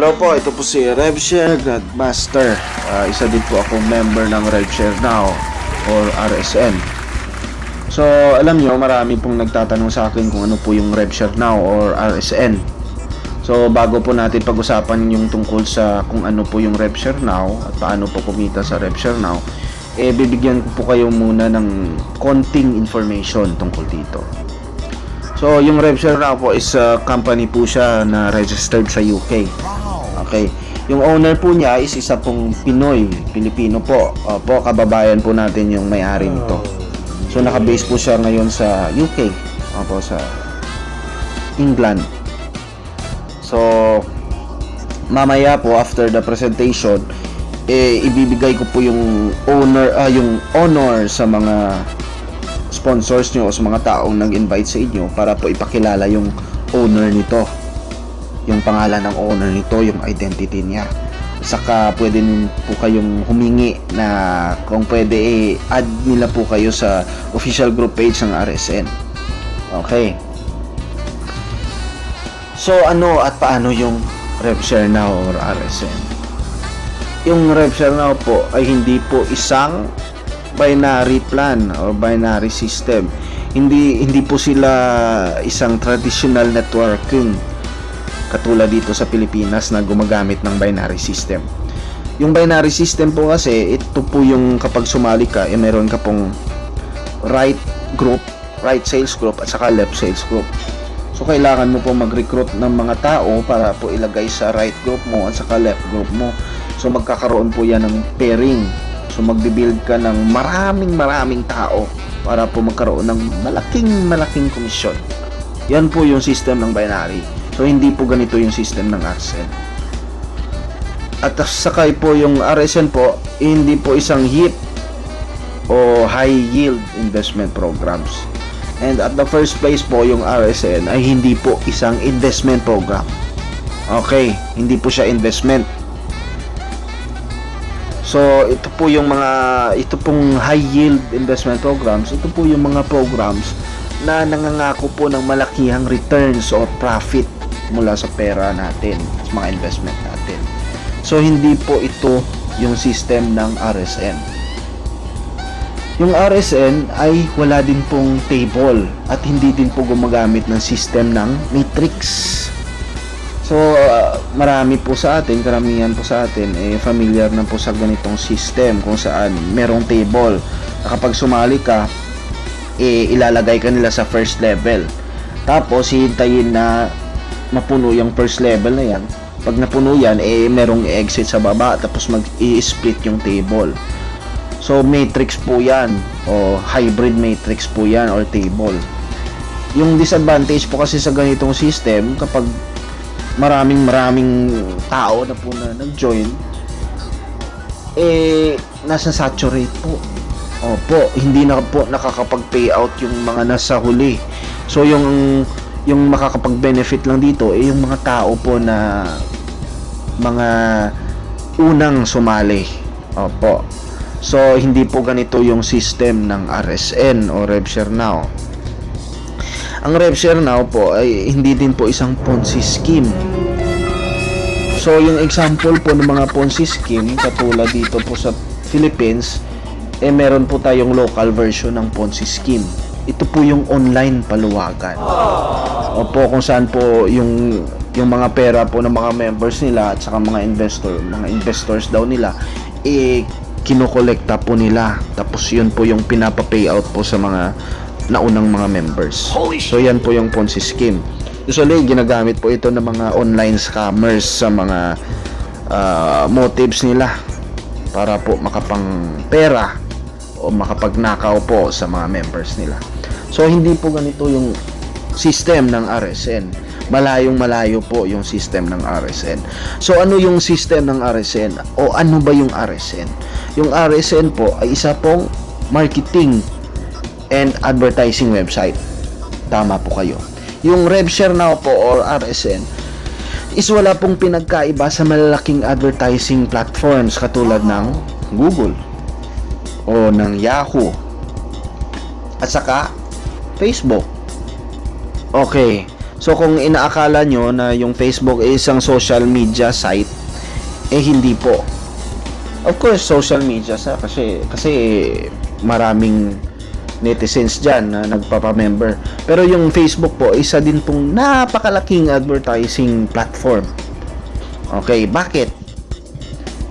Hello po, ito po si RevShare Grandmaster. Isa din po akong member ng RevShare Now or RSN. So, alam nyo, marami pong nagtatanong sa akin kung ano po yung RevShare Now or RSN. So, bago po natin pag-usapan yung tungkol sa kung ano po yung RevShare Now at paano po kumita sa RevShare Now, bibigyan ko po kayo muna ng konting information tungkol dito. So, yung RevShare Now po is a company po siya na registered sa UK. Okay. Yung owner po niya is isa pong Pinoy, Pilipino po. Opo, kababayan po natin yung may-ari nito. So, naka-base po siya ngayon sa UK. Opo, sa England. So, mamaya po after the presentation, ibibigay ko po yung honor sa mga sponsors nyo o sa mga taong nag-invite sa inyo para po ipakilala yung owner nito, yung pangalan ng owner nito, yung identity niya. Saka pwede po kayong humingi na kung pwede add nila po kayo sa official group page ng RSN. Okay. So ano at paano yung RevShare Now or RSN? Yung RevShare Now po ay hindi po isang binary plan or binary system. Hindi po sila isang traditional networking katulad dito sa Pilipinas na gumagamit ng binary system. Yung binary system po kasi, ito po yung kapag sumali ka, meron ka pong right group, right sales group at saka left sales group. So kailangan mo po mag-recruit ng mga tao para po ilagay sa right group mo at saka left group mo. So magkakaroon po yan ng pairing. So magbibuild ka ng maraming tao para po magkaroon ng malaking komisyon. Yan po yung system ng binary. So hindi po ganito yung system ng RSN. At sakay po yung RSN po, hindi po isang HIP o high yield investment programs. And at the first place po yung RSN ay hindi po isang investment program. Okay, hindi po siya investment. So, ito pong high yield investment programs, ito po yung mga programs na nangangako po ng malakihang returns or profit mula sa pera natin, sa mga investment natin. So, hindi po ito yung system ng RSN. Yung RSN ay wala din pong table at hindi din po gumagamit ng system ng matrix. So, marami po sa atin, karamihan po sa atin, familiar na po sa ganitong system kung saan merong table. Kapag sumali ka, ilalagay ka nila sa first level. Tapos, hihintayin na mapuno yung first level na yan. Pag napuno yan, merong exit sa baba, tapos mag-i-split yung table. So, matrix po yan, o hybrid matrix po yan, or table. Yung disadvantage po kasi sa ganitong system, kapag maraming tao na po na nag-join, nasa saturate po. Opo, hindi na po nakakapag-payout yung mga nasa huli. So, yung makakapag-benefit lang dito, yung mga tao po na mga unang sumali. Opo. So, hindi po ganito yung system ng RSN o RevShare Now. Ang RevShare Now po ay hindi din po isang Ponzi scheme. So, yung example po ng mga Ponzi scheme, katulad dito po sa Philippines, meron po tayong local version ng Ponzi scheme. Ito po yung online paluwagan. Opo, kung saan po yung mga pera po ng mga members nila at saka mga investors daw nila, kinokolekta po nila. Tapos yun po yung pinapa-payout po sa mga naunang mga members. So yan po yung Ponzi scheme. Usually ginagamit po ito ng mga online scammers sa mga motives nila para po makapang-pera o makapagnakaw po sa mga members nila. So hindi po ganito yung system ng RSN. Malayo po yung system ng RSN. So ano yung system ng RSN? O ano ba yung RSN? Yung RSN po ay isa pong marketing and advertising website. Tama po kayo. Yung RevShare Now po or RSN is wala pong pinagkaiba sa malalaking advertising platforms katulad ng Google o ng Yahoo at saka Facebook. Okay. So kung inaakala nyo na yung Facebook ay isang social media site, hindi po. Of course, social media kasi maraming netizens dyan na nagpapamember. Pero yung Facebook po, isa din pong napakalaking advertising platform. Okay, bakit?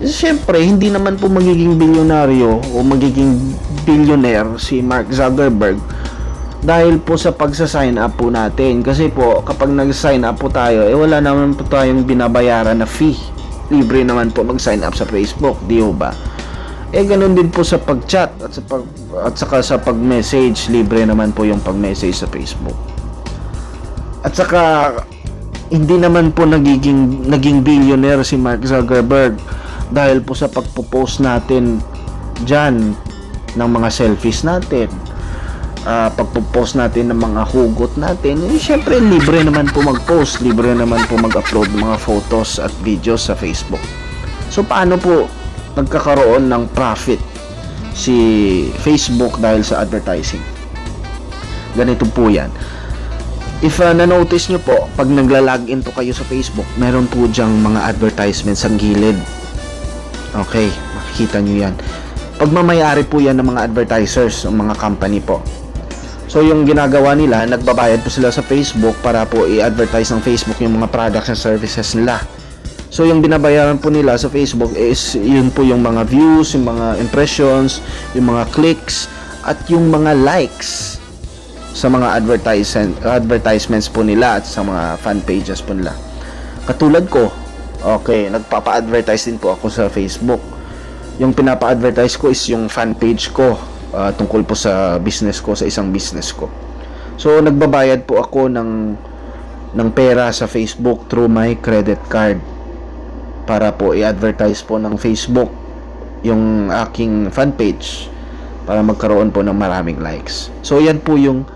Siyempre, hindi naman po magiging bilyonaryo o magiging billionaire si Mark Zuckerberg dahil po sa pagsa-sign up po natin. Kasi po, kapag nag-sign up po tayo, wala naman po tayong binabayaran na fee. Libre naman po mag-sign up sa Facebook, di ba? Ganun din po sa pag-chat at saka sa pag-message, libre naman po yung pag-message sa Facebook. At saka hindi naman po naging billionaire si Mark Zuckerberg dahil po sa pagpo-post natin diyan ng mga selfies natin. Pagpo-post natin ng mga hugot natin, syempre libre naman po mag-post, libre naman po mag-upload ng mga photos at videos sa Facebook. So paano po nagkakaroon ng profit si Facebook dahil sa advertising? Ganito po yan. If na-notice nyo po, pag nagla-login to kayo sa Facebook, meron po dyang mga advertisements sa gilid. Okay, makikita nyo yan. Pagmamayari po yan ng mga advertisers, ng mga company po. So yung ginagawa nila, nagbabayad po sila sa Facebook para po i-advertise ng Facebook yung mga products and services nila. So yung binabayaran po nila sa Facebook is yun po yung mga views, yung mga impressions, yung mga clicks, at yung mga likes sa mga advertisements po nila at sa mga fan pages po nila. Katulad ko, okay, nagpapa-advertise din po ako sa Facebook. Yung pinapa-advertise ko is yung fan page ko tungkol po sa business ko, sa isang business ko. So nagbabayad po ako ng pera sa Facebook through my credit card para po i-advertise po ng Facebook yung aking fan page para magkaroon po ng maraming likes. So yan po yung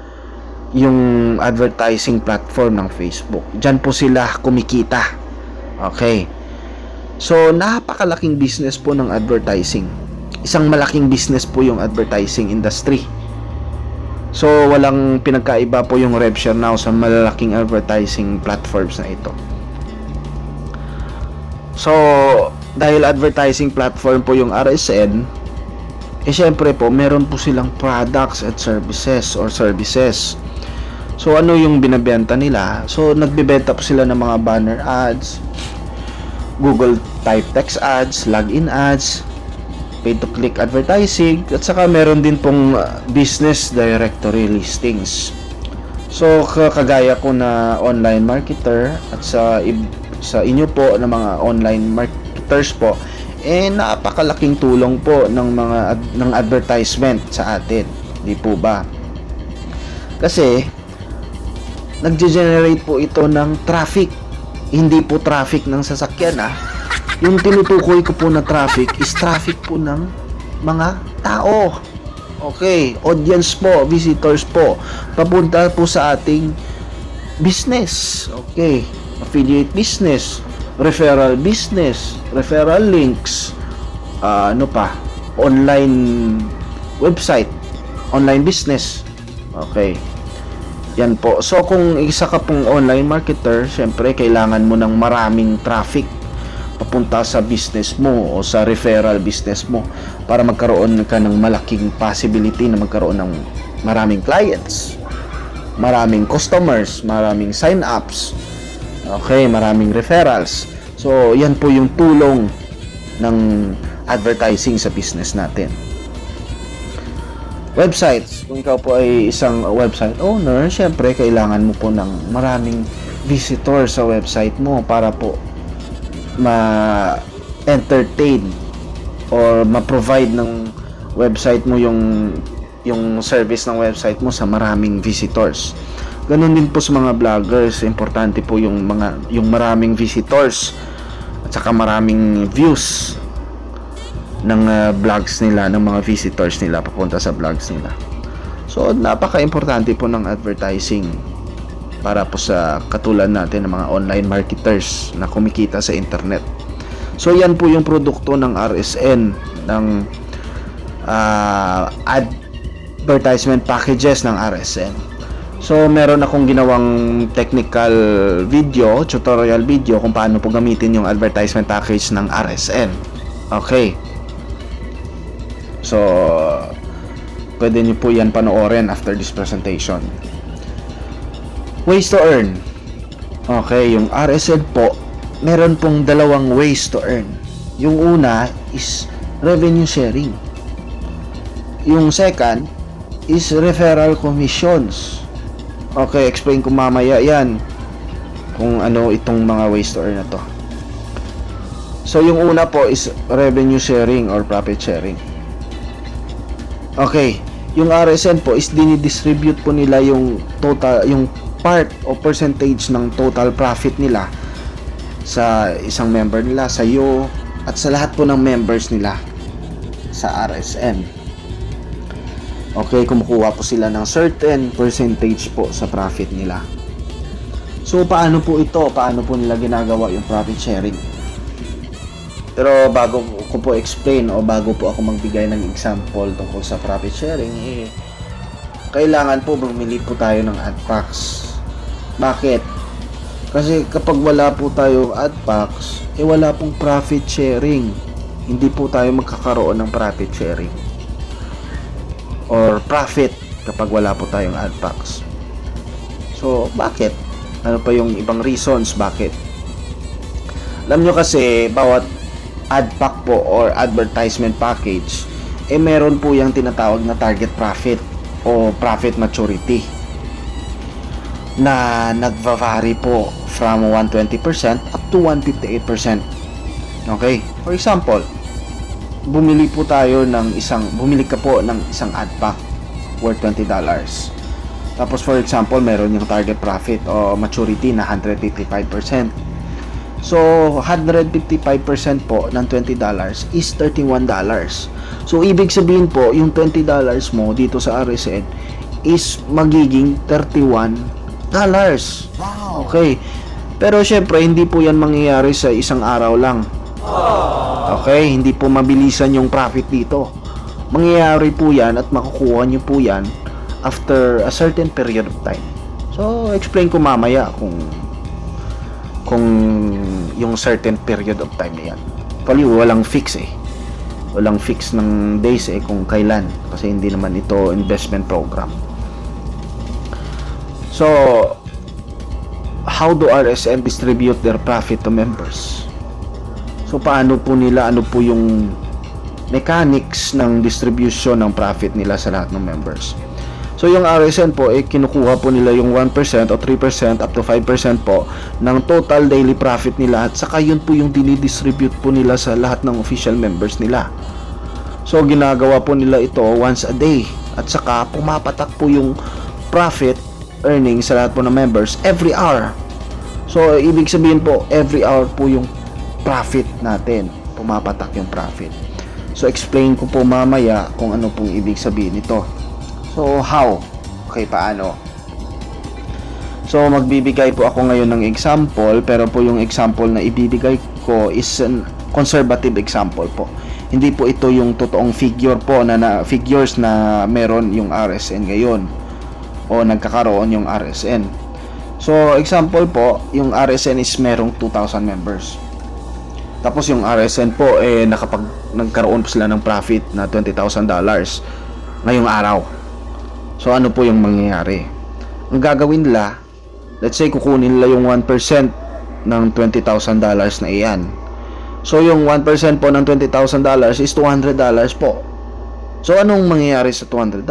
advertising platform ng Facebook. Diyan po sila kumikita. Okay. So napakalaking business po ng advertising. Isang malaking business po yung advertising industry. So walang pinagkaiba po yung RevShare Now sa malalaking advertising platforms na ito. So dahil advertising platform po yung RSN, syempre po meron po silang products at services. So ano yung binebenta nila? So nagbebenta po sila ng mga banner ads, Google type text ads, login ads, pay to click advertising, at saka meron din pong business directory listings. So kagaya ko na online marketer at sa inyo po na mga online marketers po, napakalaking tulong po ng advertisement sa atin, di po ba? Kasi nagge-generate po ito ng traffic, hindi po traffic ng sasakyan. Yung tinutukoy ko po na traffic is traffic po ng mga tao. Okay, audience po, visitors po, papunta po sa ating business. Okay, affiliate business, referral links, online website, online business. Okay, yan po. So kung isa ka pong online marketer, syempre kailangan mo ng maraming traffic papunta sa business mo o sa referral business mo para magkaroon ka ng malaking possibility na magkaroon ng maraming clients, maraming customers, maraming sign-ups, okay, maraming referrals. So yan po yung tulong ng advertising sa business natin. Websites, kung ikaw po ay isang website owner, syempre kailangan mo po ng maraming visitor sa website mo para po ma-entertain or ma-provide ng website mo yung service ng website mo sa maraming visitors. Ganun din po sa mga vloggers, importante po yung maraming visitors at saka maraming views ng vlogs nila, ng mga visitors nila papunta sa vlogs nila. So napaka-importante po ng advertising para po sa katulad natin ng mga online marketers na kumikita sa internet. So yan po yung produkto ng RSN, ng advertisement packages ng RSN. So, meron akong ginawang technical video, tutorial video kung paano po gamitin yung advertisement package ng RSN. Okay. So, pwede nyo po yan panoorin after this presentation. Ways to earn. Okay, yung RSN po, meron pong dalawang ways to earn. Yung una is revenue sharing. Yung second is referral commissions. Okay, explain ko mamaya yan kung ano itong mga ways to earn na to. So, yung una po is revenue sharing or profit sharing. Okay, yung RSN po is dinidistribute po nila yung total, yung part o percentage ng total profit nila sa isang member nila, sa iyo, at sa lahat po ng members nila sa RSN. Okay, kumukuha po sila ng certain percentage po sa profit nila. So, paano po ito? Paano po nila ginagawa yung profit sharing? Pero bago ko po explain o bago po ako magbigay ng example tungkol sa profit sharing, kailangan po bumili po tayo ng ad packs. Bakit? Kasi kapag wala po tayo ad packs, wala pong profit sharing. Hindi po tayo magkakaroon ng profit sharing or profit kapag wala po tayong ad packs. So, bakit? Ano pa yung ibang reasons bakit? Alam nyo kasi, bawat ad pack po or advertisement package, meron po yung tinatawag na target profit o profit maturity na nagva-vary po from 120% up to 158%. Okay? For example, bumili ka po ng isang ad pack worth $20. Tapos for example, meron yung target profit o maturity na 155%. So, 155% po ng $20 is $31. So, ibig sabihin po, yung $20 mo dito sa RSN is magiging $31. Okay. Pero syempre, hindi po yan mangyayari sa isang araw lang. Okay, hindi po mabilisan yung profit dito. Mangyayari po yan at makukuha nyo po yan after a certain period of time. So, explain ko mamaya kung yung certain period of time na yan. Actually, walang fix Walang fix ng days kung kailan. Kasi hindi naman ito investment program. So, how do RSN distribute their profit to members? So, paano po nila, ano po yung mechanics ng distribution ng profit nila sa lahat ng members? So, yung RSN po, kinukuha po nila yung 1% o 3% up to 5% po ng total daily profit nila, at saka yun po yung dinidistribute po nila sa lahat ng official members nila. So, ginagawa po nila ito once a day, at saka pumapatak po yung profit earning sa lahat po ng members every hour. So, ibig sabihin po, every hour po yung profit natin, pumapatak yung profit. So, explain ko po mamaya kung ano pong ibig sabihin nito. So, how? Okay, paano? So, magbibigay po ako ngayon ng example, pero po yung example na ibibigay ko is an conservative example po. Hindi po ito yung totoong figure po figures na meron yung RSN ngayon o nagkakaroon yung RSN. So, example po, yung RSN is merong 2,000 members. Tapos yung RSN po nagkaroon po sila ng profit na $20,000 ngayong araw. So, ano po yung mangyayari? Ang gagawin nila, let's say kukunin nila yung 1% ng $20,000 na iyan. So, yung 1% po ng $20,000 is $200 po. So, anong mangyayari sa $200?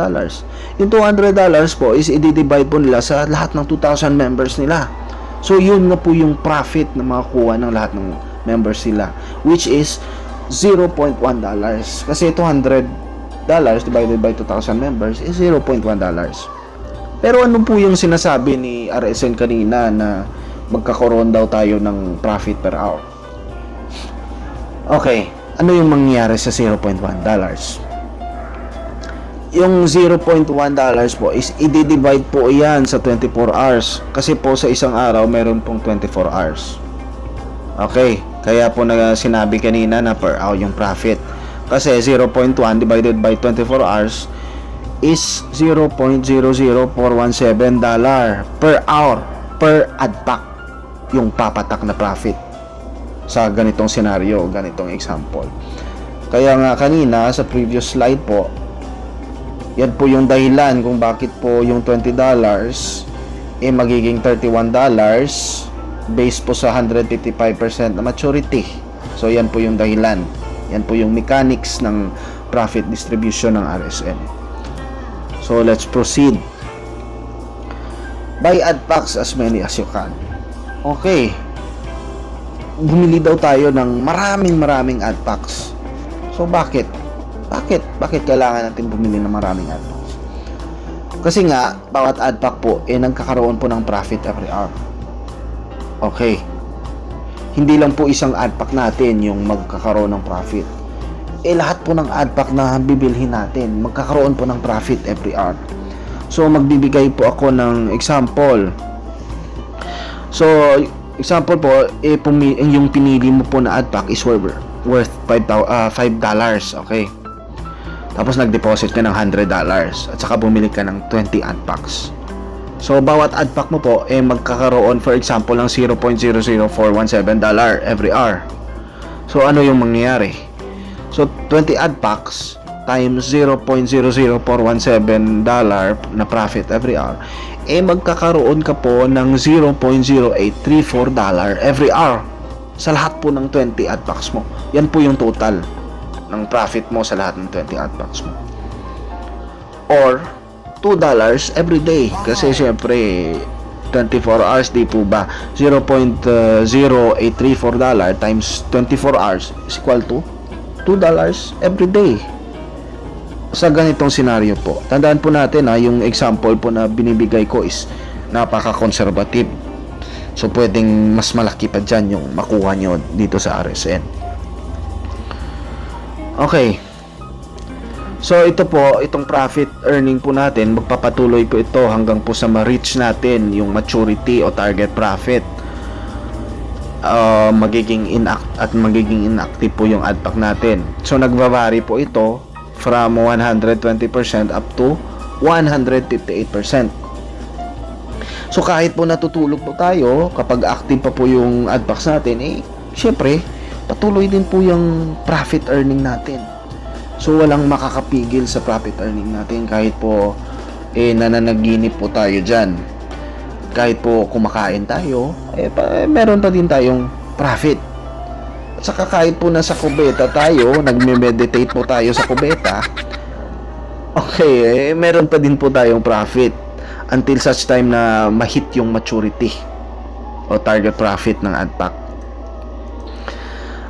Yung $200 po is i-divide po nila sa lahat ng 2,000 members nila. So, yun na po yung profit na makakuha ng lahat ng members nila, which is $0.1. Kasi $200 divided by 2,000 members is $0.1. Pero ano po yung sinasabi ni RSN kanina na magkakaroon daw tayo ng profit per hour? Okay, ano yung mangyayari sa $0.1? Yung $0.1 po is i-divide po yan sa 24 hours. Kasi po sa isang araw, meron pong 24 hours. Okay, kaya po sinabi kanina na per hour yung profit. Kasi 0.1 divided by 24 hours is $0.00417 per hour per adpack yung papatak na profit sa ganitong senaryo, ganitong example. Kaya nga kanina sa previous slide po, yan po yung dahilan kung bakit po yung $20 magiging $31 based po sa 155% na maturity. So yan po yung dahilan. Yan po yung mechanics ng profit distribution ng RSN. So let's proceed. Buy adpacks as many as you can. Okay. Bumili daw tayo ng maraming adpacks. So bakit? Bakit kailangan natin bumili ng maraming adpacks? Kasi nga, bawat adpack po nagkakaroon po ng profit every hour. Okay. Hindi lang po isang adpack natin yung magkakaroon ng profit. Lahat po ng adpack na bibilhin natin magkakaroon po ng profit every hour. So magbibigay po ako ng example. So example po, yung pinili mo po na adpack is worth $5. Okay. Tapos nag-deposit ka ng $100 at saka bumili ka ng 20 adpacks. So bawat adpack mo po magkakaroon for example ng $0.00417 every hour. So ano yung mangyayari? So 20 adpacks times $0.00417 na profit every hour, magkakaroon ka po ng $0.0834 every hour sa lahat po ng 20 adpacks mo. Yan po yung total ng profit mo sa lahat ng 20 adpacks mo. Or $2 every day, kasi syempre 24 hours, di po ba? $0.0834 times 24 hours is equal to $2 every day. Sa ganitong senaryo po, tandaan po natin yung example po na binibigay ko is napaka-conservative. So pwedeng mas malaki pa dyan yung makuha nyo dito sa RSN. Okay. So ito po, itong profit earning po natin, magpapatuloy po ito hanggang po sa ma-reach natin yung maturity o target profit. Magiging inactive po yung adpack natin. So nagva-vary po ito from 120% up to 158%. So kahit po natutulog po tayo, kapag active pa po yung adpacks natin, syempre patuloy din po yung profit earning natin. So walang makakapigil sa profit earning natin kahit po nananaginip po tayo dyan. Kahit po kumakain tayo, meron pa din tayong profit. At saka kahit po nasa kubeta tayo, nagme-meditate po tayo sa kubeta, okay, meron pa din po tayong profit until such time na ma-hit yung maturity o target profit ng adpack.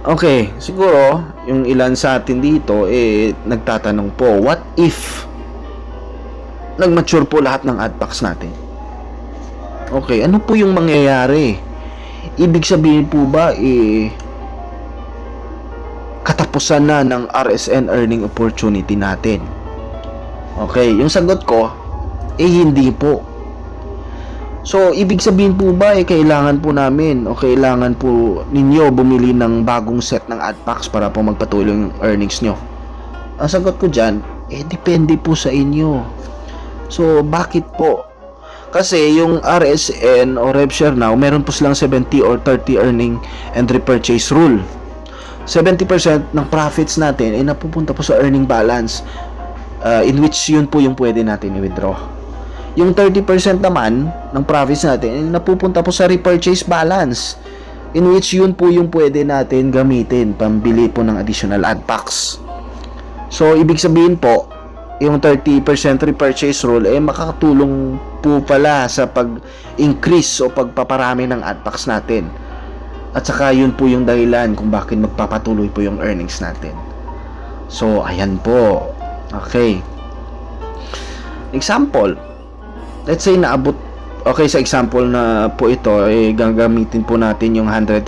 Okay, siguro yung ilan sa atin dito nagtatanong po, what if nag-mature po lahat ng adpacks natin? Okay, ano po yung mangyayari? Ibig sabihin po ba katapusan na ng RSN earning opportunity natin? Okay, yung sagot ko hindi po. So ibig sabihin po ba kailangan po namin o kailangan po ninyo bumili ng bagong set ng adpacks para po magpatuloy yung earnings nyo? Ang sagot ko dyan, depende po sa inyo. So bakit po? Kasi yung RSN o RevShare Now, meron po silang 70 or 30 earning and repurchase rule. 70% ng profits natin napupunta po sa earning balance, in which yun po yung pwede natin i-withdraw. Yung 30% naman ng profits natin napupunta po sa repurchase balance, in which yun po yung pwede natin gamitin pambili po ng additional adpacks. So ibig sabihin po, yung 30% repurchase rule makakatulong po pala sa pag-increase o pagpaparami ng adpacks natin. At saka yun po yung dahilan kung bakit magpapatuloy po yung earnings natin. So ayan po. Okay. Example. Let's say naabot, sa example na po ito, gagamitin po natin yung 120%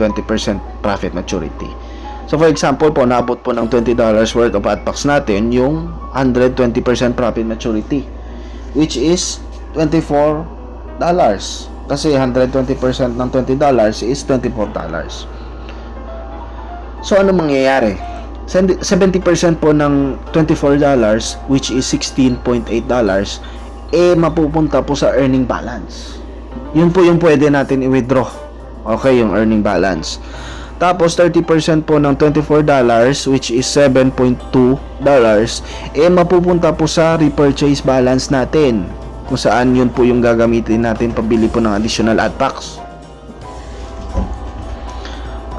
profit maturity. So for example po, naabot po ng $20 worth of adpacks natin yung 120% profit maturity, which is $24. Kasi 120% ng $20 is $24. So ano mangyayari? 70% po ng $24, which is $16.8, mapupunta po sa earning balance. Yun po yung pwede natin i-withdraw. Okay, yung earning balance. Tapos 30% po ng $24, which is $7.2, mapupunta po sa repurchase balance natin, kung saan yun po yung gagamitin natin pabili po ng additional ad packs.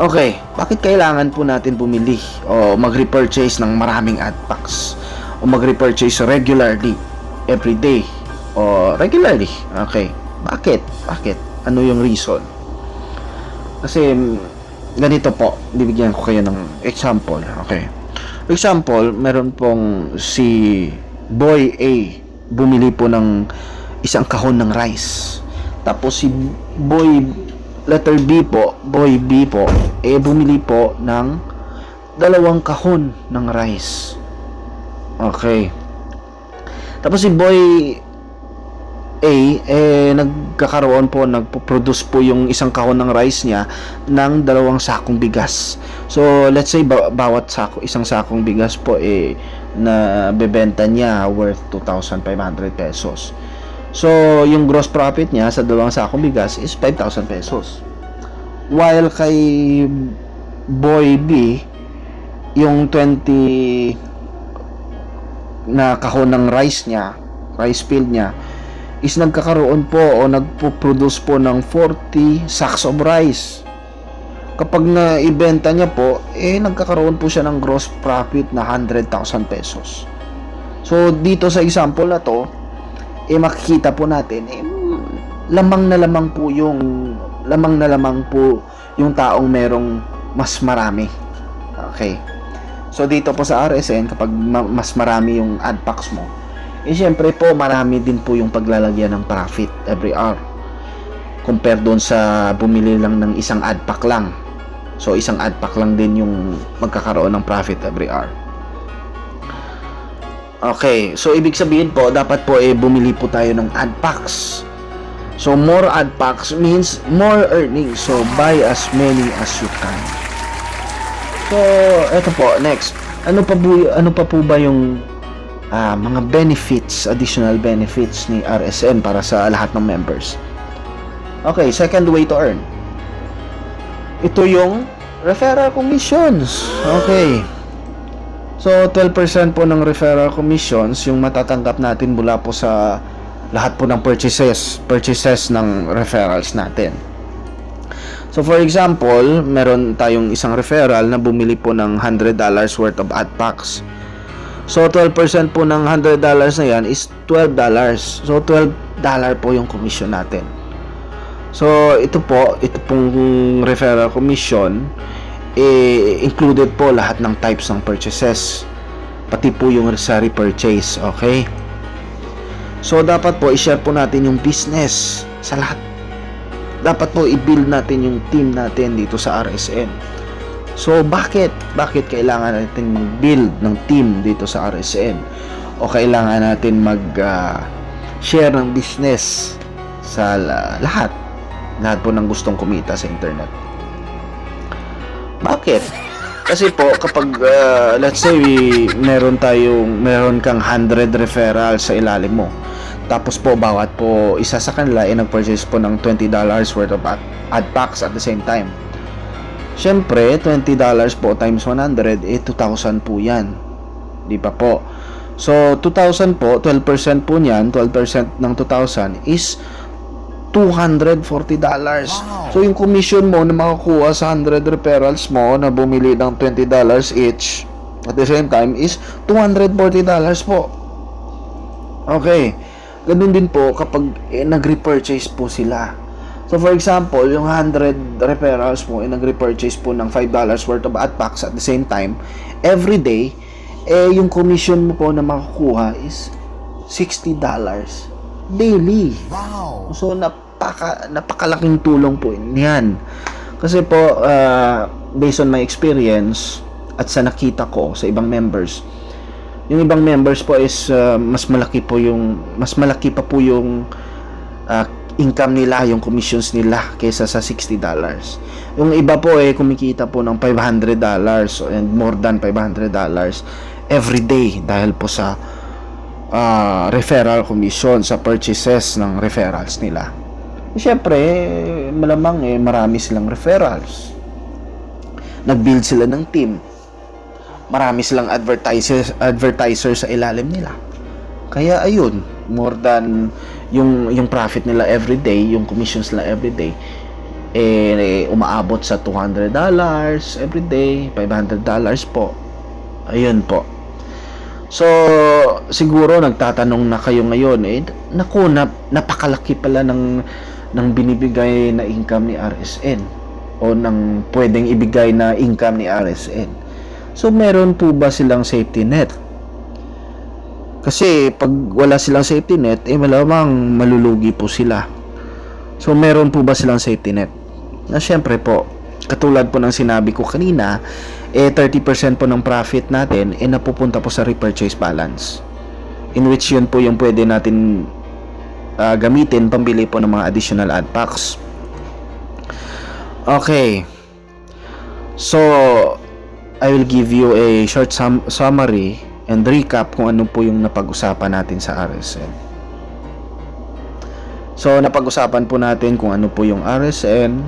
Okay, bakit kailangan po natin bumili o mag-repurchase ng maraming ad packs o mag-repurchase regularly, every day o regularly? Okay, bakit? Ano yung reason? Kasi ganito po, bibigyan ko kayo ng example. Okay, example, meron pong si Boy A bumili po ng isang kahon ng rice. Tapos si Boy B po, bumili po ng 2 kahon ng rice. Okay. Tapos si Boy A, nagpo-produce po yung isang kahon ng rice niya ng 2 sakong bigas. So, let's say, bawat isang sakong bigas po, na bebenta niya worth 2,500 pesos. So, yung gross profit niya sa 2 sakong bigas is 5,000 pesos. While kay Boy B, yung 20 na kahon ng rice field niya, is nagkakaroon po o nagpo-produce po ng 40 sacks of rice. Kapag na-ibenta niya po, nagkakaroon po siya ng gross profit na 100,000 pesos. So, dito sa example na to, makikita po natin, lamang na lamang po yung taong merong mas marami. Okay. So, dito po sa RSN, kapag mas marami yung ad packs mo, syempre po, marami din po yung paglalagyan ng profit every hour. Compare doon sa bumili lang ng isang ad pack lang. So, isang ad pack lang din yung magkakaroon ng profit every hour. Okay, so ibig sabihin po, dapat po bumili po tayo ng ad packs. So, more ad packs means more earnings. So, buy as many as you can. So, eto po, next. Ano pa po ba yung mga benefits, additional benefits ni RSN para sa lahat ng members? Okay, second way to earn. Ito yung referral commissions. Okay. So, 12% po ng referral commissions yung matatanggap natin mula po sa lahat po ng purchases ng referrals natin. So, for example, meron tayong isang referral na bumili po ng $100 worth of ad packs. So, 12% po ng $100 na yan is $12. So, $12 po yung commission natin. So, ito pong referral commission, included po lahat ng types ng purchases, pati po yung sa repurchase. Okay, so dapat po i-share po natin yung business sa lahat. Dapat po i-build natin yung team natin dito sa RSN. So bakit kailangan natin mag-build ng team dito sa RSN, o kailangan natin mag-share ng business sa lahat po ng gustong kumita sa internet? Bakit? Kasi po, kapag let's say meron kang 100 referrals sa ilalim mo, tapos po bawat po isa sa kanila nag-purchase po ng $20 worth of ad packs at the same time. Syempre, $20 po times 100, 2,000 po yan. Di ba po? So, 2,000 po, 12% po niyan, 12% ng 2,000 is $240. Wow. So, yung commission mo na makakuha sa 100 referrals mo na bumili ng $20 each at the same time is $240 po. Okay. Ganun din po kapag nag-repurchase po sila. So, for example, yung 100 referrals mo nag-repurchase po ng $5 worth of ad packs at the same time, every day, yung commission mo po na makakuha is $60 daily. Wow. So, napakalaking tulong po yan. Kasi po, based on my experience at sa nakita ko sa ibang members, yung ibang members po is mas malaki pa po yung income nila, yung commissions nila kaysa sa $60. Yung iba po kumikita po ng $500 and more than $500 every day dahil po sa referral commission sa purchases ng referrals nila. Siyempre, malamang marami silang referrals. Nag-build sila ng team. Marami silang advertisers sa ilalim nila. Kaya ayun, more than yung profit nila every day, yung commissions nila every day, umaabot sa $200 every day, $500 po. Ayun po. So, siguro nagtatanong na kayo ngayon, naku, napakalaki pala ng binibigay na income ni RSN o ng pwedeng ibigay na income ni RSN. So, meron po ba silang safety net? Kasi pag wala silang safety net, malamang malulugi po sila. So, meron po ba silang safety net? Na syempre po, katulad po ng sinabi ko kanina, 30% po ng profit natin napupunta po sa repurchase balance. In which yun po yung pwede natin gamitin pambili po ng mga additional ad packs. Okay. So, I will give you a short summary and recap kung ano po yung napag-usapan natin sa RSN. So, napag-usapan po natin kung ano po yung RSN,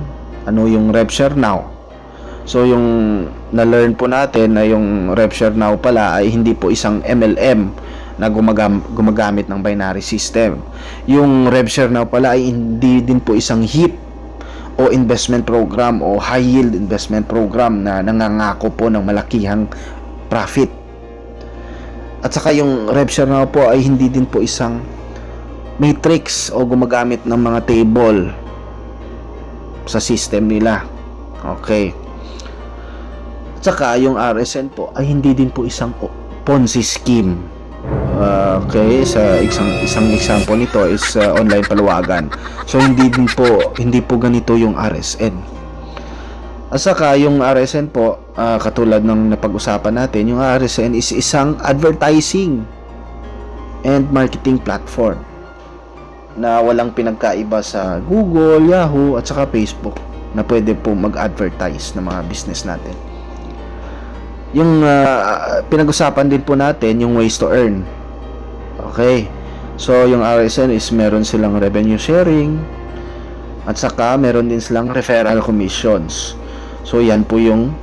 ano yung RevShare Now. So, yung na-learn po natin na yung RevShare Now pala ay hindi po isang MLM na gumagamit ng binary system. Yung RevShare Now pala ay hindi din po isang HIP o investment program o high yield investment program na nangangako po ng malakihang profit. At saka yung RevShare Now po ay hindi din po isang matrix o gumagamit ng mga table sa system nila. Okay. At saka yung RSN po ay hindi din po isang Ponzi scheme. Okay, sa isang example nito is online paluwagan. So hindi po ganito yung RSN. At saka yung RSN po, katulad ng napag-usapan natin, yung RSN is isang advertising and marketing platform na walang pinagkaiba sa Google, Yahoo at saka Facebook na pwede po mag-advertise ng mga business natin. Yung pinag-usapan din po natin yung ways to earn. Okay. So yung RSN is meron silang revenue sharing at saka meron din silang referral commissions. So yan po yung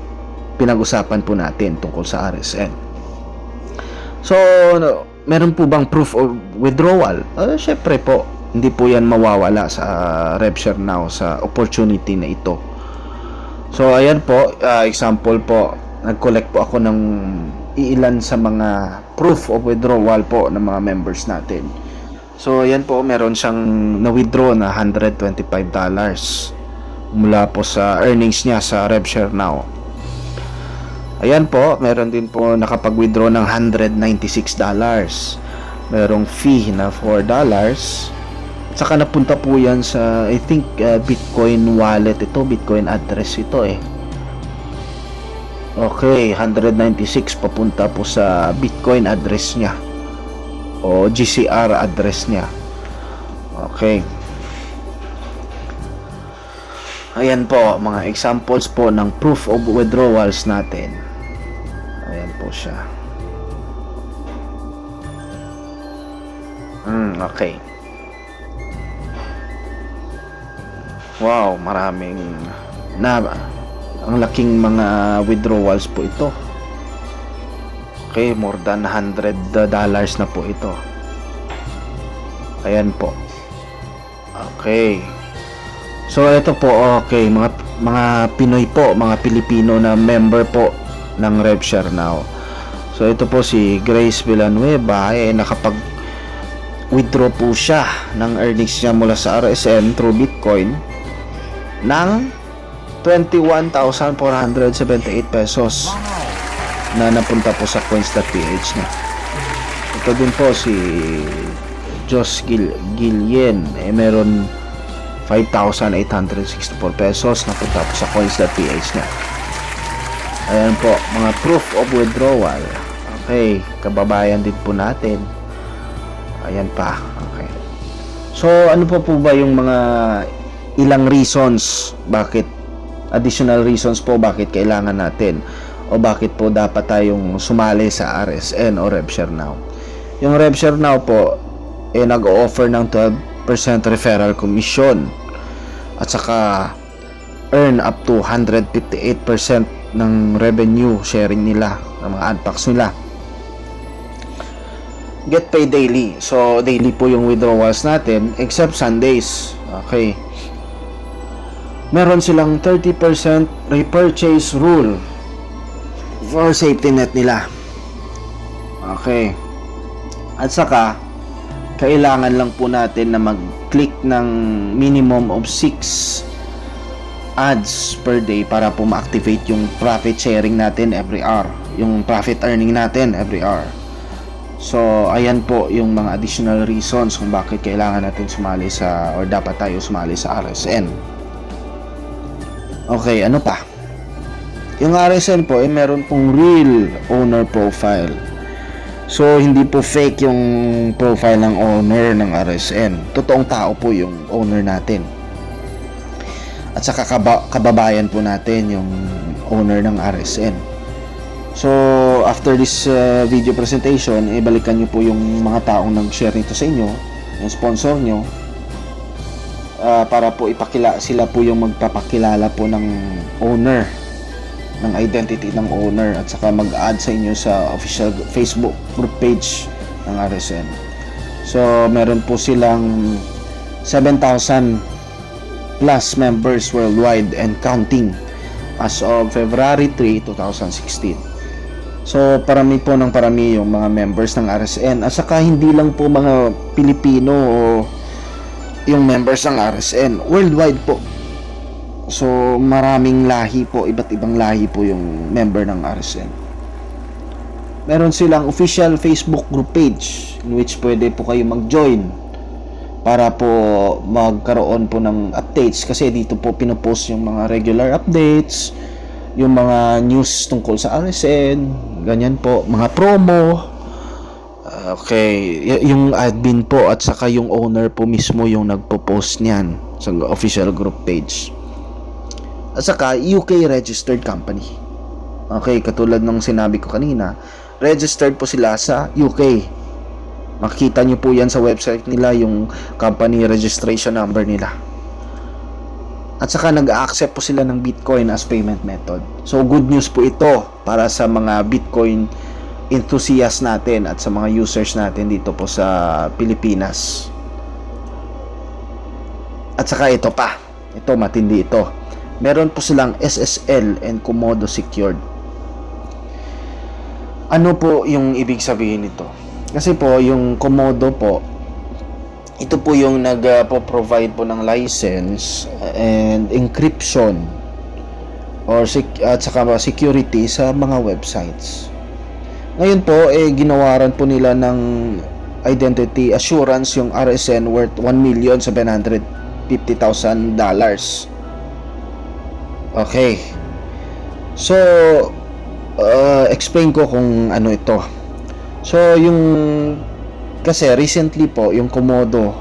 pinag-usapan po natin tungkol sa RSN. So meron po bang proof of withdrawal? Syempre po, hindi po yan mawawala sa RevShare Now sa opportunity na ito. So ayan po, example po, nag-collect po ako ng iilan sa mga proof of withdrawal po ng mga members natin. So ayan po, meron siyang na-withdraw na $125 mula po sa earnings niya sa RevShare Now. Ayan po, meron din po nakapag-withdraw ng $196. Merong fee na $4. At saka napunta po yan sa, I think, Bitcoin wallet ito, Bitcoin address ito Okay, 196 papunta po sa Bitcoin address niya o GCR address niya. Okay. Ayan po, mga examples po ng proof of withdrawals natin. Ayan po siya. Okay. Wow, maraming ang laking mga withdrawals po ito. Okay, more than $100 na po ito. Ayan po. Okay. So ito po, okay, mga Pinoy po, mga Pilipino na member po ng RevShare Now. So ito po si Grace Villanueva, nakapag-withdraw po siya ng earnings niya mula sa RSN through Bitcoin ng 21,478 pesos na napunta po sa coins.ph na. Ito din po si Jos Gilien, meron 5,864 pesos na punta po sa coins.ph na. Ayan po, mga proof of withdrawal. Okay, kababayan din po natin. Ayan pa. Okay. So ano po ba yung mga ilang reasons bakit, additional reasons po bakit kailangan natin o bakit po dapat tayong sumali sa RSN o RevShare Now? Yung RevShare Now po nag-o-offer ng 12% referral commission at saka earn up to 158% ng revenue sharing nila ng mga unpacks nila. Get paid daily. So daily po yung withdrawals natin except Sundays. Okay. Meron silang 30% repurchase rule for safety net nila. Okay. At saka kailangan lang po natin na mag-click ng minimum of 6 ads per day para po ma-activate yung profit sharing natin every hour, yung profit earning natin every hour. So ayan po yung mga additional reasons kung bakit kailangan natin sumali sa, or dapat tayo sumali sa RSN. Okay, ano pa? Yung RSN po meron pong real owner profile. So hindi po fake yung profile ng owner ng RSN. Totoong tao po yung owner natin. At saka kababayan po natin yung owner ng RSN. So after this video presentation, balikan nyo po yung mga taong nag-share nito sa inyo, yung sponsor nyo, para po sila po yung magpapakilala po ng owner, ng identity ng owner, at saka mag-add sa inyo sa official Facebook group page ng RSN. So meron po silang 7,000 plus members worldwide and counting as of February 3, 2016. So parami po ng parami yung mga members ng RSN, at saka hindi lang po mga Pilipino o yung members ng RSN, worldwide po. So maraming lahi po, iba't ibang lahi po yung member ng RSN. Meron silang official Facebook group page in which pwede po kayo mag-join para po magkaroon po ng updates, kasi dito po pinopost yung mga regular updates, yung mga news tungkol sa RSN, ganyan po, mga promo. Okay, yung admin po at saka yung owner po mismo yung nagpo-post niyan sa official group page. At saka UK registered company. Okay, katulad ng sinabi ko kanina, registered po sila sa UK. Makikita nyo po yan sa website nila, yung company registration number nila. At saka nag-accept po sila ng Bitcoin as payment method. So good news po ito para sa mga Bitcoin enthusiasts natin at sa mga users natin dito po sa Pilipinas. At saka ito pa, ito matindi ito. Meron po silang SSL and Komodo secured. Ano po yung ibig sabihin nito? Kasi po yung Komodo po, ito po yung nagpo-provide po ng license and encryption at saka security sa mga websites. Ngayon po ginawaran po nila ng identity assurance yung RSN worth $1,750,000. Okay. So explain ko kung ano ito. So kasi recently po yung Komodo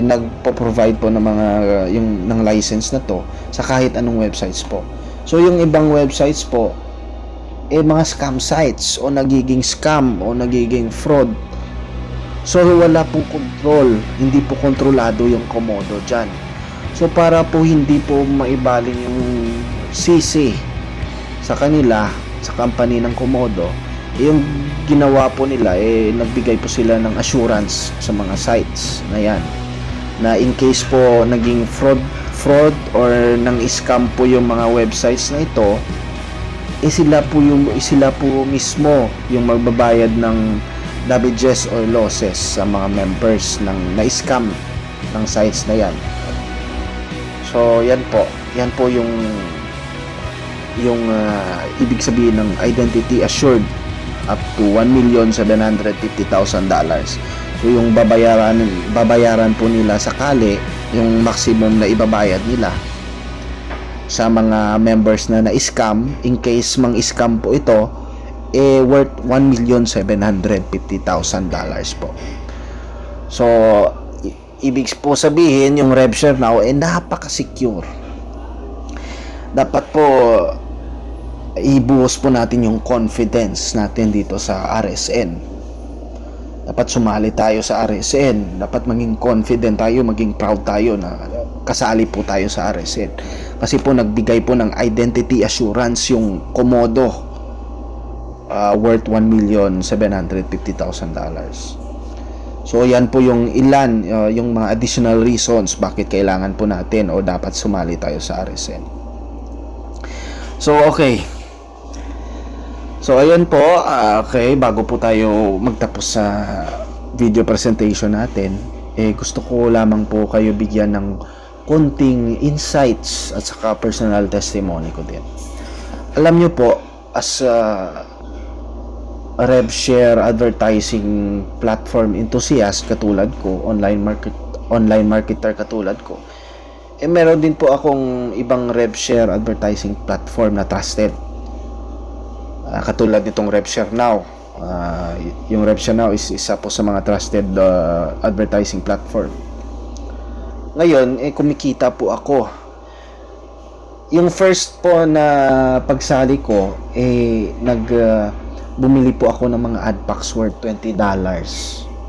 nagpo-provide po ng mga ng license na to sa kahit anong websites po. So yung ibang websites po mga scam sites o nagiging scam o nagiging fraud. So wala pong control, hindi po kontrolado yung Komodo dyan. So para po hindi po maibaling yung sisi sa kanila, sa company ng Komodo, yung ginawa po nila nagbigay po sila ng assurance sa mga sites na yan, na in case po naging fraud or nang scam po yung mga websites na ito, sila po mismo yung magbabayad ng damages or losses sa mga members ng na-scam ng sites na yan. So yan po yung ibig sabihin ng identity assured up to $1,750,000. So yung babayaran po nila sakali, yung maximum na ibabayad nila sa mga members na na-scam, in case mang-scam po ito, worth $1,750,000 po. So ibig po sabihin, yung RevShare Now napaka-secure. Dapat po ibuhos po natin yung confidence natin dito sa RSN. Dapat sumali tayo sa RSN. Dapat maging confident tayo, maging proud tayo na kasali po tayo sa RSN. Kasi po nagbigay po ng identity assurance yung Komodo, worth $1,750,000. So yan po yung ilan, yung mga additional reasons bakit kailangan po natin o dapat sumali tayo sa RSN. So okay. So ayun po, okay, bago po tayo magtapos sa video presentation natin, gusto ko lamang po kayo bigyan ng konting insights at saka personal testimony ko din. Alam nyo po, as RevShare advertising platform enthusiast katulad ko, online marketer katulad ko, meron din po akong ibang RevShare advertising platform na trusted. Katulad nitong RevShare Now. Yung RevShare Now is isa po sa mga trusted advertising platform. Ngayon, kumikita po ako. Yung first po na pagsali ko, bumili po ako ng mga ad packs worth $20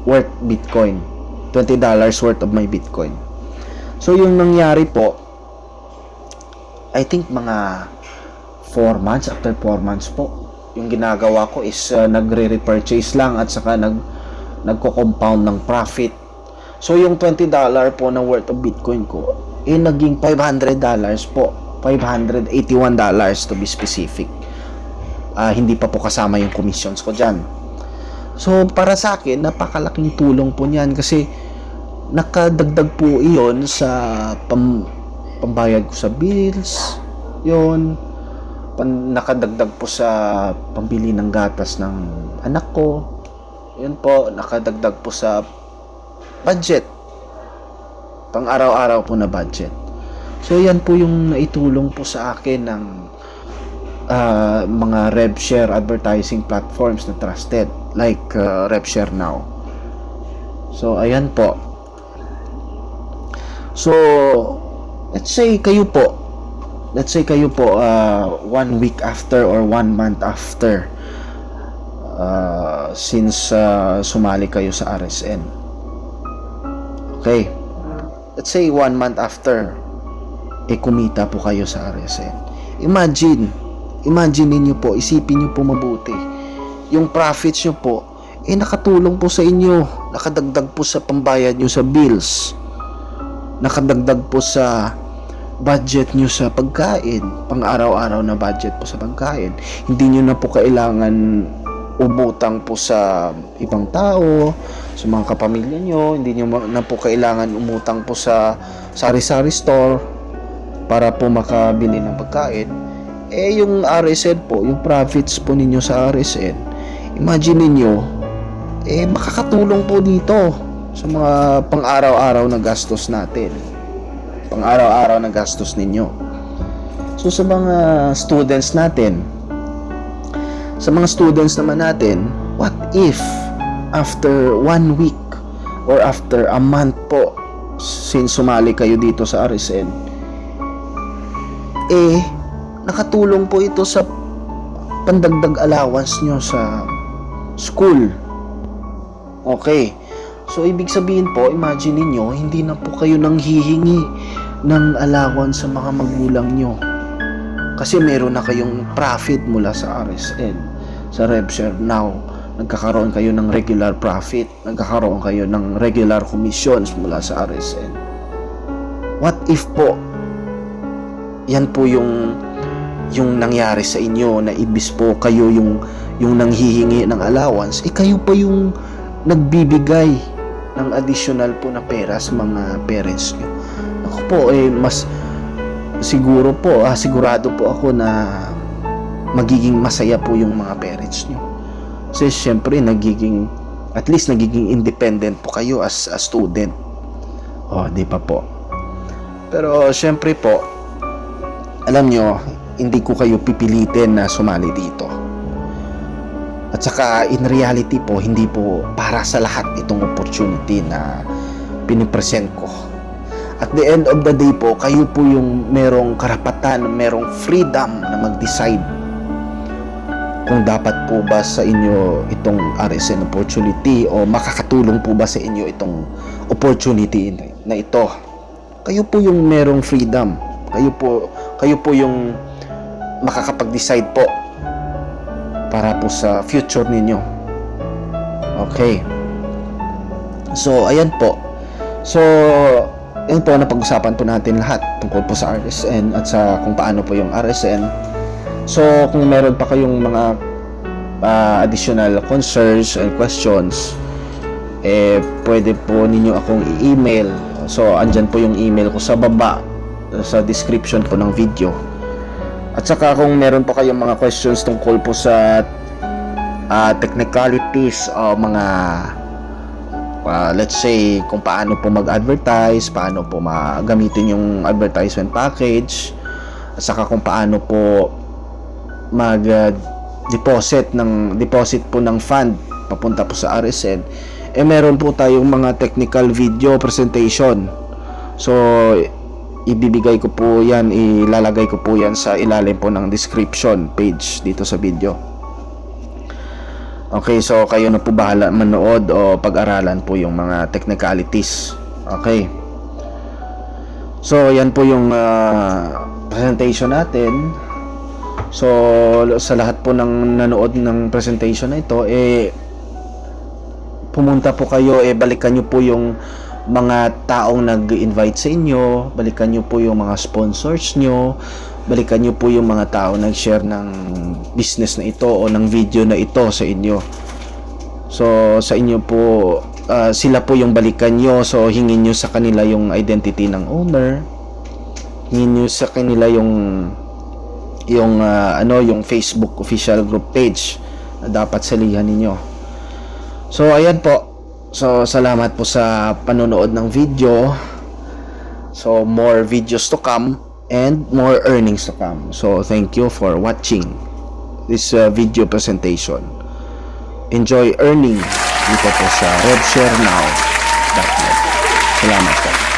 worth Bitcoin. $20 worth of my Bitcoin. So yung nangyari po, I think mga 4 months, after 4 months po, yung ginagawa ko is nagre-repurchase lang at saka nagko-compound ng profit. So yung $20 po na worth of Bitcoin ko, naging $500 po. $581 to be specific. Hindi pa po kasama yung commissions ko dyan. So para sa akin, napakalaking tulong po niyan kasi nakadagdag po iyon sa pambayad ko sa bills, yun, nakadagdag po sa pambili ng gatas ng anak ko, yun po, nakadagdag po sa budget, pang araw-araw po na budget. So yan po yung naitulong po sa akin ng mga RevShare advertising platforms na trusted like RevShare Now. So ayan po. So let's say kayo po 1 week after or 1 month after since sumali kayo sa RSN. Okay, let's say 1 month after kumita po kayo sa RSN. Imagine niyo po, isipin niyo po mabuti. Yung profits niyo po, nakatulong po sa inyo. Nakadagdag po sa pambayad niyo sa bills. Nakadagdag po sa budget niyo sa pagkain. Pang araw-araw na budget po sa pagkain. Hindi niyo na po kailangan umutang po sa ibang tao, sa mga kapamilya niyo. Hindi niyo na po kailangan umutang po sa sari-sari store para po makabili ng pagkain. Yung RSN po, yung profits po ninyo sa RSN, imagine niyo, makakatulong po dito sa mga pang-araw-araw na gastos natin. Pang-araw-araw na gastos ninyo. So sa mga students natin, naman natin, what if after 1 week or after a month po since sumali kayo dito sa RSN, nakatulong po ito sa pandagdag allowance nyo sa school. Okay. So, ibig sabihin po, imagine niyo, hindi na po kayo nang hihingi ng allowance sa mga magulang nyo. Kasi meron na kayong profit mula sa RSN, sa RevShare Now. Nagkakaroon kayo ng regular profit. Nagkakaroon kayo ng regular commissions mula sa RSN. What if po, yan po yung nangyari sa inyo na ibis po kayo yung nanghihingi ng allowance, kayo pa yung nagbibigay ng additional po na pera sa mga parents nyo. Ako po, mas sigurado po ako na magiging masaya po yung mga parents nyo. Kasi syempre, at least nagiging independent po kayo as a student. Di pa po. Pero syempre po, alam nyo, hindi ko kayo pipilitin na sumali dito. At saka in reality po, hindi po para sa lahat itong opportunity na pinipresent ko. At the end of the day po, kayo po yung merong karapatan, merong freedom na mag-decide kung dapat po ba sa inyo itong RSN opportunity o makakatulong po ba sa inyo itong opportunity na ito. Kayo po yung merong freedom. Kayo po yung makakapag-decide po para po sa future ninyo. Okay. So, ayan po. So, yun po, napag-usapan po natin lahat tungkol po sa RSN at sa kung paano po yung RSN. So, kung meron pa kayong mga additional concerns and questions, pwede po ninyo akong i-email. So, andyan po yung email ko sa baba, sa description po ng video. At saka kung meron po kayong mga questions tungkol po sa technicalities o mga let's say kung paano po mag-advertise, paano po gamitin yung advertisement package, at saka kung paano po deposit po ng fund papunta po sa RSN, meron po tayong mga technical video presentation. So ibibigay ko po yan, ilalagay ko po yan sa ilalim po ng description page dito sa video. Okay, so kayo na po bahala manood o pag-aralan po yung mga technicalities. Okay. So, yan po yung presentation natin. So, sa lahat po ng nanood ng presentation na ito, pumunta po kayo, balikan nyo po yung mga taong nag-invite sa inyo, balikan nyo po yung mga sponsors nyo, balikan nyo po yung mga tao nag-share ng business na ito o ng video na ito sa inyo. So, sa inyo po, sila po yung balikan nyo. So, hingin nyo sa kanila yung identity ng owner. Hingin nyo sa kanila yung Facebook official group page na dapat salihan ninyo. So, ayan po. So, salamat po sa panonood ng video. So, more videos to come and more earnings to come. So, thank you for watching this video presentation. Enjoy earning dito po sa RedShareNow.net. Salamat po.